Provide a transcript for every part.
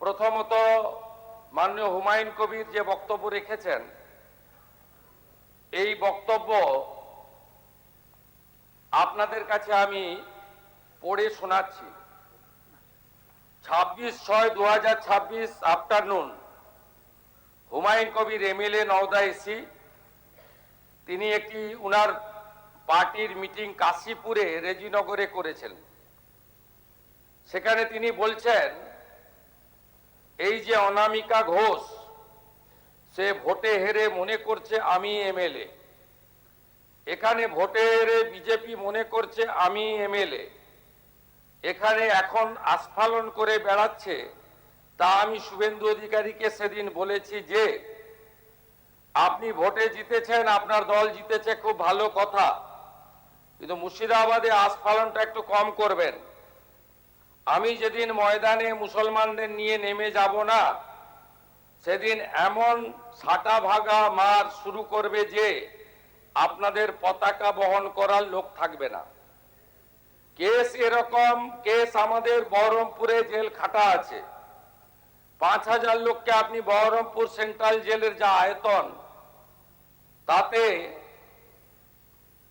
প্রথমত মাননীয় হুমায়ুন কবির যে বক্তব্য রেখেছেন, এই বক্তব্য আপনাদের কাছে আমি পড়ে শোনাচ্ছি। 26/6/2026 afternoon, Humayun Kabir MLA Nowda AC, তিনি একটি উনার পার্টির মিটিং কাশীপুরে রেজিনগরে করেছেন। সেখানে তিনি বলছেন, এই যে অনামিকা ঘোষ, সে ভোটে হেরে মনে করছে আমি এমএলএ, এখানে ভোটে হেরে বিজেপি মনে করছে আমি এমএলএ, এখানে এখন আস্ফালন করে বেড়াচ্ছে। তা আমি শুভেন্দু অধিকারীকে সেদিন বলেছি যে আপনি ভোটে জিতেছেন, আপনার দল জিতেছে, খুব ভালো কথা, কিন্তু মুর্শিদাবাদে আস্ফালনটা একটু কম করবেন। আমি যেদিন ময়দানে মুসলমানদের নিয়ে নেমে যাব না, সেদিন এমন সাটা ভাগা মার শুরু করবে যে আপনাদের পতাকা বহন করার লোক থাকবে না। কেস এরকম কেস আমাদের বহরমপুরে জেল খাটা আছে। 5000 লোককে আপনি বহরমপুর সেন্ট্রাল জেলের যা আয়তন, তাতে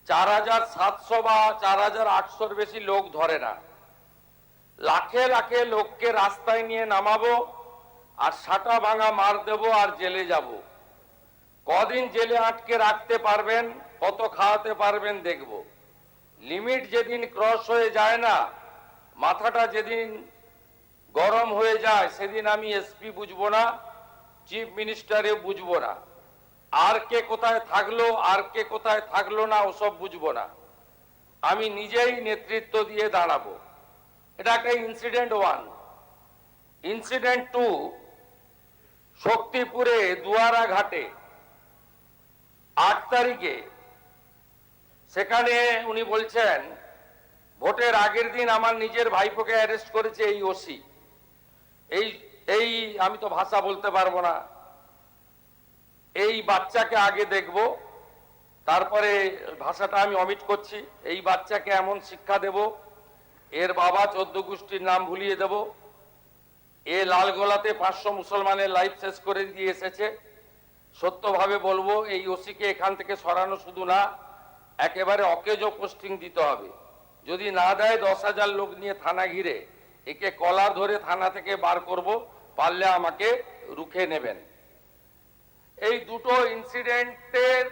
4700 বা 4800-র বেশি লোক ধরে না। লাখে লাখে লোককে রাস্তায় নিয়ে নামাবো আর সাটা ভাঙা মার দেব আর জেলে যাব। কদিন জেলে আটকে রাখতে পারবেন, কত খাওয়াতে পারবেন দেখব। লিমিট যেদিন ক্রস হয়ে যায় না, মাথাটা যেদিন গরম হয়ে যায়, সেদিন আমি এসপি বুঝবো না, চিফ মিনিস্টারে বুঝবো না, আর কে কোথায় থাকলো আর কে কোথায় থাকলো না ওসব বুঝবো না। আমি নিজেই নেতৃত্ব দিয়ে দাঁড়াবো। এটা একটা ইনসিডেন্ট 1। ইনসিডেন্ট 2, শক্তিপুরে দুয়ারা ঘাটে 8 তারিখে, সেখানে উনি বলছেন ভোটের আগের দিন আমার নিজের ভাইপোকে অ্যারেস্ট করেছে এই ওসি। এই আমি তো ভাষা বলতে পারবো না। এই বাচ্চাকে আগে দেখব, তারপরে ভাষাটা আমি অমিট করছি। এই বাচ্চাকে এমন শিক্ষা দেব, এর বাবা 14 গোষ্ঠীর নাম ভুলিয়ে দেব। এ লালগোলাতে 500 মুসলমানের লাইফ শেষ করে দিয়ে এসেছে। সত্যভাবে বলবো, এই ওসিকে এখান থেকে সরানো শুধু না, একেবারে অকেজো পোস্টিং দিতে হবে। যদি না দেয় 10,000 লোক নিয়ে থানা ঘিরে একে কলার ধরে থানা থেকে বার করব, পারলে আমাকে রুখে নেবেন। এই দুটো ইনসিডেন্টের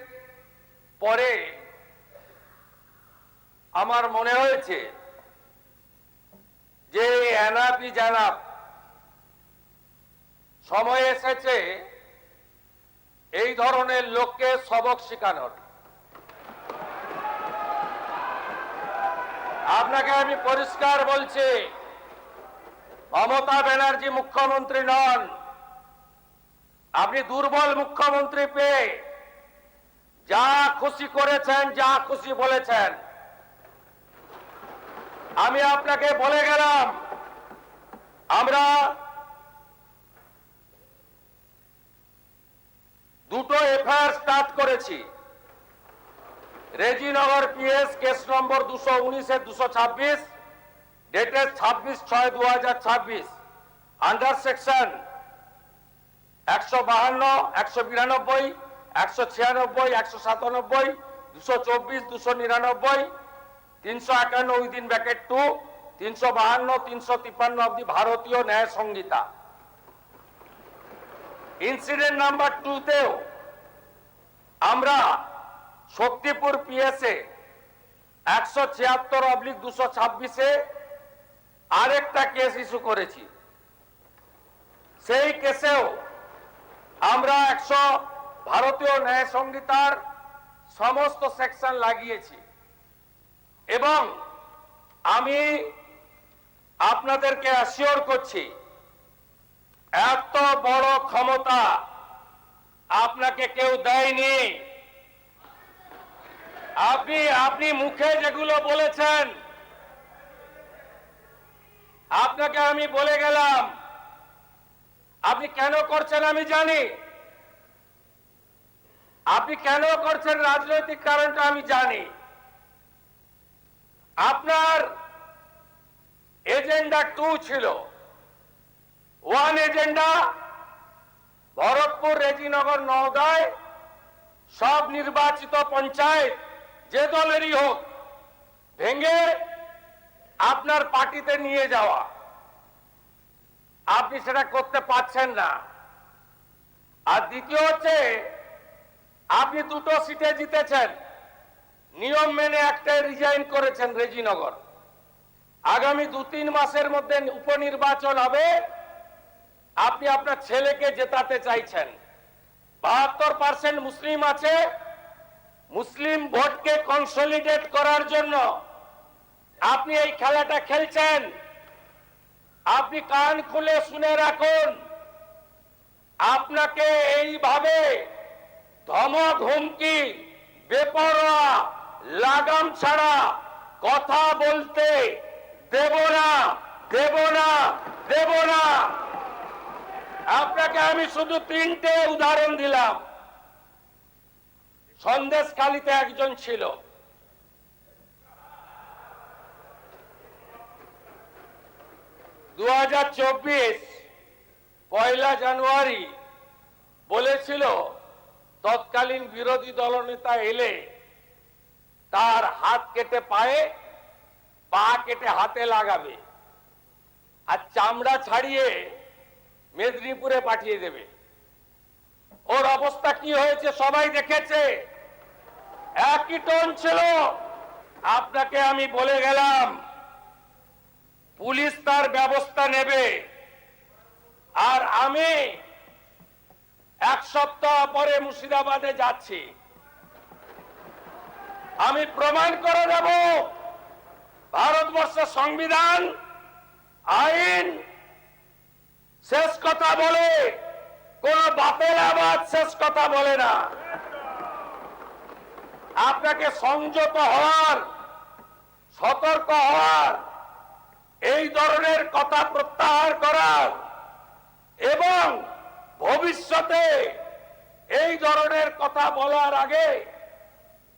পরে আমার মনে হয়েছে যে এনাফি জানাব, সময় এসেছে এই ধরনের লোককে সবক শেখানোর। আপনাকে আমি পরিষ্কার বলছি, মমতা ব্যানার্জি মুখ্যমন্ত্রী নন। আপনি দুর্বল মুখ্যমন্ত্রী পেয়ে যা খুশি করেছেন, যা খুশি বলেছেন। আমি আপনাকে বলে গেলাম, আমরা দুটো এফআইআর স্টার্ট করেছি। Rejinagar PS case number 219/226, dated 26/6/2026, under section 152, 192, 196, 197, 224, 299, 351 within bracket 2, 352, 353 of the ভারতীয় ন্যায় সংহিতা। ইনসিডেন্ট নাম্বার 2তেও আমরা শক্তিপুর পিএসএ 176/226-এ আরেকটা কেস ইস্যু করেছি। সেই কেসেও আমরা ভারতীয় ন্যায় সংহিতার সমস্ত সেকশন লাগিয়েছি। এবং আমি আপনাদেরকে অ্যাসিওর করছি, এত বড় ক্ষমতা আপনাকে কেউ দেয়নি। আপনি মুখে যেগুলো বলেছেন, আপনাকে আমি বলে গেলাম, আপনি কেন করছেন আমি জানি। আপনি কেন করছেন রাজনৈতিক কারণটা আমি জানি। আপনার এজেন্ডা 2 ছিল। 1 এজেন্ডা ভরতপুর, রেজিনগর, নওগাঁয় সব নির্বাচিত পঞ্চায়েত যে দলেরই হোক ভেঙে আপনার পার্টিতে নিয়ে যাওয়া। আপনি সেটা করতে পারছেন না। আর দ্বিতীয় হচ্ছে, আপনি দুটো সিটে জিতেছেন, নিয়ম মেনে একটাই রিজাইন করেছেন রেজিনগর। আগামী 2-3 মাসের মধ্যে উপনির্বাচন হবে, আপনি আপনার ছেলেকে জেতাতে চাইছেন। 72% মুসলিম আছে, মুসলিম ভোটকে কনসলিডেট করার জন্য আপনি এই খেলাটা খেলছেন। আপনি কান খুলে শুনে রাখুন, আপনাকে এইভাবে ধমক হুমকি, বেপরোয়া, লাগাম ছাড়া কথা বলতে দেব না, দেব না, দেব না। আপনাকে আমি শুধু 3টে উদাহরণ দিলাম। সন্দেশখালীতে একজন ছিল, পয়লা জানুয়ারি বলেছিল তৎকালীন বিরোধী দলনেতা এলে তার হাত কেটে পায়ে, পা কেটে হাতে লাগাবে আর চামড়া ছাড়িয়ে মেদিনীপুরে পাঠিয়ে দেবে। ওর অবস্থা কি হয়েছে সবাই দেখেছে, একই টোন ছিল। আপনাকে আমি বলে গেলাম, পুলিশ তার ব্যবস্থা নেবে। আর আমি 1 সপ্তাহ পরে মুর্শিদাবাদে যাচ্ছি, আমি প্রমাণ করে দেব ভারতবর্ষের সংবিধান, আইন শেষ কথা বলে, কোন বাপের আবাদ শেষ কথা বলে না। আপনাকে সংযত হওয়ার, সতর্ক হওয়ার, এই ধরনের কথা প্রত্যাহার করার এবং ভবিষ্যতে এই ধরনের কথা বলার আগে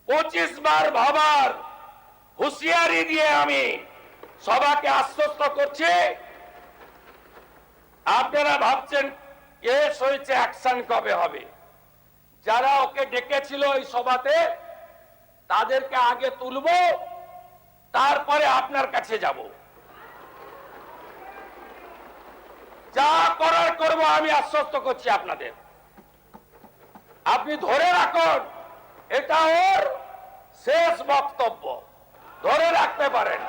25 বার ভাবার হুঁশিয়ারি দিয়ে আমি সবাইকে আশ্বস্ত করছি। আপনারা ভাবছেন কেস হয়েছে, অ্যাকশন কবে হবে? যারা ওকে ডেকেছিল এই সভাতে তাদেরকে আগে তুলব, তারপরে আপনার কাছে যাব। যা করার করব, আমি আশ্বস্ত করছি আপনাদের। আপনি ধরে রাখুন, এটা ওর শেষ বক্তব্য, ধরে রাখতে পারেন।